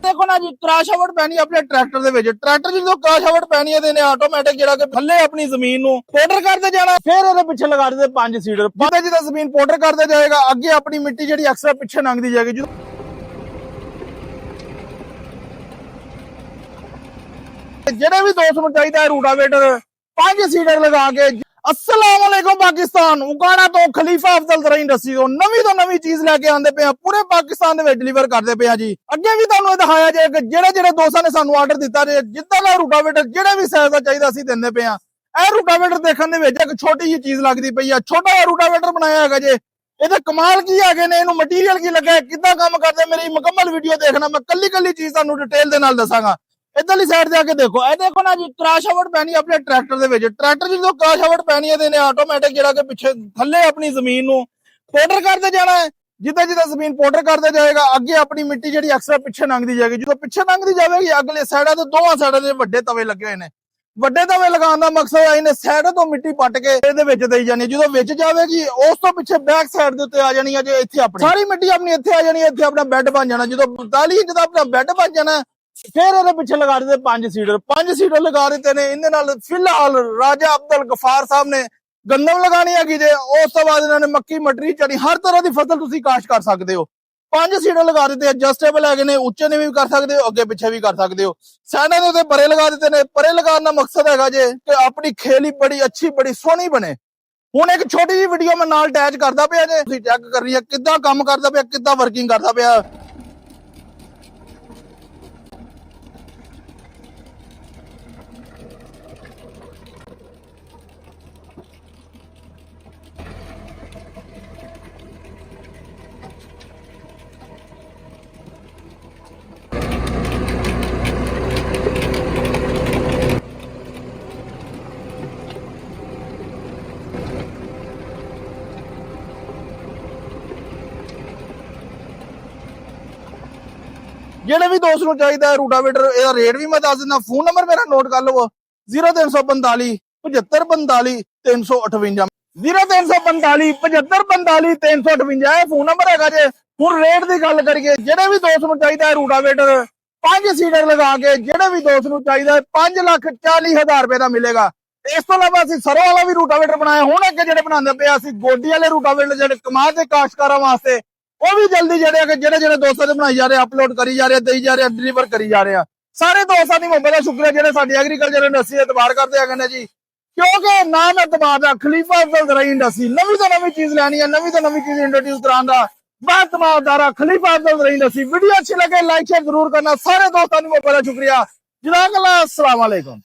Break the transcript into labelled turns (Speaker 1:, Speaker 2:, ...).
Speaker 1: ਦੇਖੋ ਨਾ ਜੀ ਕ੍ਰਾਸ਼ਆਵਟ ਪੈਣੀ ਆਪਣੇ ਟਰੈਕਟਰ ਦੇ ਵਿੱਚ। ਟਰੈਕਟਰ ਜਦੋਂ ਕ੍ਰਾਸ਼ਆਵਟ ਪੈਣੀ ਹੈ ਤੇ ਇਹਨੇ ਆਟੋਮੈਟਿਕ ਜਿਹੜਾ ਕਿ ਥੱਲੇ ਆਪਣੀ ਜ਼ਮੀਨ ਨੂੰ ਪਾਊਡਰ ਕਰਦੇ ਜਾਣਾ, ਫਿਰ ਇਹਦੇ ਪਿੱਛੇ ਲਗਾ ਦਿੰਦੇ 5 ਸੀਡਰ। ਜਿੱਦਾਂ ਜਿੱਦਾਂ ਜ਼ਮੀਨ ਪਾਊਡਰ ਕਰਦੇ ਜਾਏਗਾ ਅੱਗੇ ਆਪਣੀ ਮਿੱਟੀ ਜਿਹੜੀ ਐਕਸਟਰਾ ਪਿੱਛੇ ਲੰਘਦੀ ਜਾਏਗੀ। ਜਿਹੜੇ ਵੀ ਦੋਸਤ ਨੂੰ ਚਾਹੀਦਾ ਹੈ ਰੂਟਾਵੇਟਰ 5 ਸੀਡਰ ਲਗਾ ਕੇ। अस्सलाम वालेकुम पाकिस्तान, उगाड़ा तो खलीफा अफजल ज़रा इंडस्ट्री तो नवी चीज लेके आंदे पे पूरे पाकिस्तान दे विच डिलीवर करदे पे जी। अगे भी तुहानू दिखाया जाए कि जेड़े दोस्तां ने सानू आर्डर दिता जे जिद्दां दा रूटावेटर जेड़े भी साइज दा चाहिदा असीं दिंदे पे ए रूटावेटर देखण दे विच एक छोटी जी चीज लगदी पई आ। छोटा जिहा रूटावेटर बनाया हैगा जे। ਇਹਦੇ ਕਮਾਲ ਕੀ ਹੈਗੇ ਨੇ, ਇਹਨੂੰ ਮਟੀਰੀਅਲ ਕੀ ਲੱਗਾ, ਕਿੱਦਾਂ ਕੰਮ ਕਰਦੇ, ਮੇਰੀ ਮੁਕੰਮਲ ਵੀਡੀਓ ਦੇਖਣਾ। ਮੈਂ ਕੱਲੀ ਕੱਲੀ ਚੀਜ਼ ਤੁਹਾਨੂੰ ਡਿਟੇਲ ਦੇ ਨਾਲ ਦੱਸਾਂਗਾ। ਇਧਰਲੀ ਸਾਈਡ ਤੇ ਆ ਕੇ ਦੇਖੋ, ਇਹ ਦੇਖੋ ਨਾ ਜੀ ਕ੍ਰਾਸ਼ਆਵਟ ਪੈਣੀ ਆਪਣੇ ਟਰੈਕਟਰ ਦੇ ਵਿੱਚ। ਟਰੈਕਟਰ ਜਦੋਂ ਕ੍ਰਾਸ਼ਆਵਟ ਪੈਣੀ ਹੈ ਤੇ ਇਹਨੇ ਆਟੋਮੈਟਿਕ ਜਿਹੜਾ ਕਿ ਪਿੱਛੇ ਥੱਲੇ ਆਪਣੀ ਜ਼ਮੀਨ ਨੂੰ ਪਾਊਡਰ ਕਰਦੇ ਜਾਣਾ ਹੈ। ਜਿੱਦਾਂ ਜਿੱਦਾਂ ਜ਼ਮੀਨ ਪਾਊਡਰ ਕਰਦੇ ਜਾਏਗਾ ਅੱਗੇ ਆਪਣੀ ਮਿੱਟੀ ਜਿਹੜੀ ਐਕਸਟਰਾ ਪਿੱਛੇ ਲੰਘਦੀ ਜਾਏਗੀ। ਜਦੋਂ ਪਿੱਛੇ ਲੰਘਦੀ ਜਾਵੇਗੀ ਅਗਲੇ ਸਾਈਡਾਂ ਤੇ ਦੋਵਾਂ ਸਾਈਡਾਂ ਤੇ ਵੱਡੇ ਤਵੇ ਲੱਗੇ ਹੋਏ ਨੇ। ਵੱਡੇ ਤਵੇ ਲਗਾਉਣ ਦਾ ਮਕਸਦ ਹੈ ਇਹਨੇ ਸਾਈਡ ਤੋਂ ਮਿੱਟੀ ਪੱਟ ਕੇ ਇਹਦੇ ਵਿੱਚ ਦੇਈ ਜਾਣੀ। ਜਦੋਂ ਵਿੱਚ ਜਾਵੇਗੀ ਉਸ ਤੋਂ ਪਿੱਛੇ ਬੈਕ ਸਾਈਡ ਦੇ ਉੱਤੇ ਆ ਜਾਣੀ ਹੈ ਜੇ ਇੱਥੇ ਆਪਣੀ ਸਾਰੀ ਮਿੱਟੀ ਆਪਣੀ ਇੱਥੇ ਆ ਜਾਣੀ ਹੈ। ਇੱਥੇ ਆਪਣਾ ਬੈੱਡ ਬਣ ਜਾਣਾ। ਜਦੋਂ 45 ਇੰਚ ਦਾ ਆਪਣਾ ਬੈੱਡ ਬਣ ਜਾਣਾ ਫਿਰ ਇਹਦੇ ਪਿੱਛੇ ਲਗਾ ਦਿੱਤੇ 5 ਸੀਡਰ। 5 ਸੀਡਰ ਲਗਾ ਦਿੱਤੇ ਨੇ। ਇਹਦੇ ਨਾਲ ਫਿਲਹਾਲ ਰਾਜਾ ਅਬਦੁਲ ਗਫਾਰ ਸਾਹਿਬ ਨੇ ਗੰਦਮ ਲਗਾਣੀ ਹੈਗੀ ਜੇ। ਉਸ ਤੋਂ ਬਾਅਦ ਇਹਨਾਂ ਨੇ ਮੱਕੀ ਮਟਰੀ ਚਣੀ ਹਰ ਤਰ੍ਹਾਂ ਦੀ ਫਸਲ ਤੁਸੀਂ ਕਾਸ਼ਤ ਕਰ ਸਕਦੇ ਹੋ। 5 ਸੀਡਰ ਲਗਾ ਦਿੱਤੇ। ਐਡਜਸਟੇਬਲ ਹੈਗੇ ਨੇ, ਉੱਚੇ ਨੇ ਵੀ ਕਰ ਸਕਦੇ ਹੋ, ਅੱਗੇ ਪਿੱਛੇ ਵੀ ਕਰ ਸਕਦੇ ਹੋ। ਸਾਈਡਾਂ ਦੇ ਉੱਤੇ ਪਰੇ ਲਗਾ ਦਿੱਤੇ ਨੇ। ਪਰੇ ਲਗਾਉਣ ਦਾ ਮਕਸਦ ਹੈਗਾ ਜੇ ਕਿ ਆਪਣੀ ਖੇਲੀ ਬੜੀ ਅੱਛੀ ਬੜੀ ਸੋਹਣੀ ਬਣੇ। ਹੁਣ ਇੱਕ ਛੋਟੀ ਜਿਹੀ ਵੀਡੀਓ ਮੈਂ ਨਾਲ ਅਟੈਚ ਕਰਦਾ ਪਿਆ ਜੇ, ਤੁਸੀਂ ਚੈੱਕ ਕਰਨੀ ਹੈ ਕਿੱਦਾਂ ਕੰਮ ਕਰਦਾ ਪਿਆ, ਕਿੱਦਾਂ ਵਰਕਿੰਗ ਕਰਦਾ ਪਿਆ। ਜਿਹੜੇ ਵੀ ਦੋਸਤ ਨੂੰ ਚਾਹੀਦਾ ਹੈ ਰੂਟਾਵੇਟਰ, ਇਹਦਾ ਰੇਟ ਵੀ ਮੈਂ ਦੱਸ ਦਿੰਦਾ। ਫੋਨ ਨੰਬਰ ਮੇਰਾ ਨੋਟ ਕਰ ਲਵੋ 0345 7545 358 0345 7545 358 ਇਹ ਫੋਨ ਨੰਬਰ ਹੈਗਾ ਜੇ। ਹੁਣ ਰੇਟ ਦੀ ਗੱਲ ਕਰੀਏ, ਜਿਹੜੇ ਵੀ ਦੋਸਤ ਨੂੰ ਚਾਹੀਦਾ ਹੈ ਰੂਟਾਵੇਟਰ 5 ਸੀਡਰ ਲਗਾ ਕੇ, ਜਿਹੜੇ ਵੀ ਦੋਸਤ ਨੂੰ ਚਾਹੀਦਾ ਹੈ 5,40,000 ਰੁਪਏ ਦਾ ਮਿਲੇਗਾ। ਇਸ ਤੋਂ ਇਲਾਵਾ ਅਸੀਂ ਸਰੋਂ ਵਾਲਾ ਵੀ ਰੂਟਾਵੇਟਰ ਬਣਾਇਆ। ਹੁਣ ਅੱਗੇ ਜਿਹੜੇ ਬਣਾਉਂਦੇ ਪਏ ਅਸੀਂ ਗੋਡੀ ਵਾਲੇ ਰੂਟਾਵੇਟਰ ਜਿਹੜੇ ਕਮਾਲ ਦੇ ਕਾਸ਼ਤਕਾਰਾਂ ਵਾਸਤੇ, ਉਹ ਵੀ ਜਲਦੀ ਜਿਹੜੇ ਦੋਸਤਾਂ ਦੇ ਬਣਾਈ ਜਾ ਰਹੇ, ਅਪਲੋਡ ਕਰੀ ਜਾ ਰਹੇ, ਦੇਈ ਜਾ ਰਹੇ, ਡਿਲੀਵਰ ਕਰੀ ਜਾ ਰਹੇ ਆ। ਸਾਰੇ ਦੋਸਤਾਂ ਦੀ ਮੁਹੱਬਤ ਦਾ ਸ਼ੁਕਰੀਆ ਜਿਹੜੇ ਸਾਡੀ ਐਗਰੀਕਲਚਰ ਇੰਡਸਟਰੀ ਦਾ ਇਤਬਾਰ ਕਰਦੇ ਹੈਗੇ ਨੇ ਜੀ। ਕਿਉਂਕਿ ਨਾਮ ਇਤਬਾਰ ਦਾ ਖਲੀਫਾ ਅਫਜ਼ਲ ਜ਼ਰਾ ਇੰਡਸਟਰੀ। ਨਵੀਂ ਤੋਂ ਨਵੀਂ ਚੀਜ਼ ਲੈਣੀ ਹੈ, ਨਵੀਂ ਤੋਂ ਨਵੀਂ ਚੀਜ਼ ਇੰਟਰੋਡਿਊਸ ਕਰਾਉਣ ਦਾ ਬਾਤਮਾਦਾਰਾ ਖਲੀਫਾ ਅਫਜ਼ਲ ਜ਼ਰਾ ਇੰਡਸਟਰੀ। ਵੀਡੀਓ अच्छी लगे लाइक शेयर जरूर करना। सारे दोस्तों की मुहब्बत का शुक्रिया। जज़ाकल्लाह। अस्सलाम वालेकुम।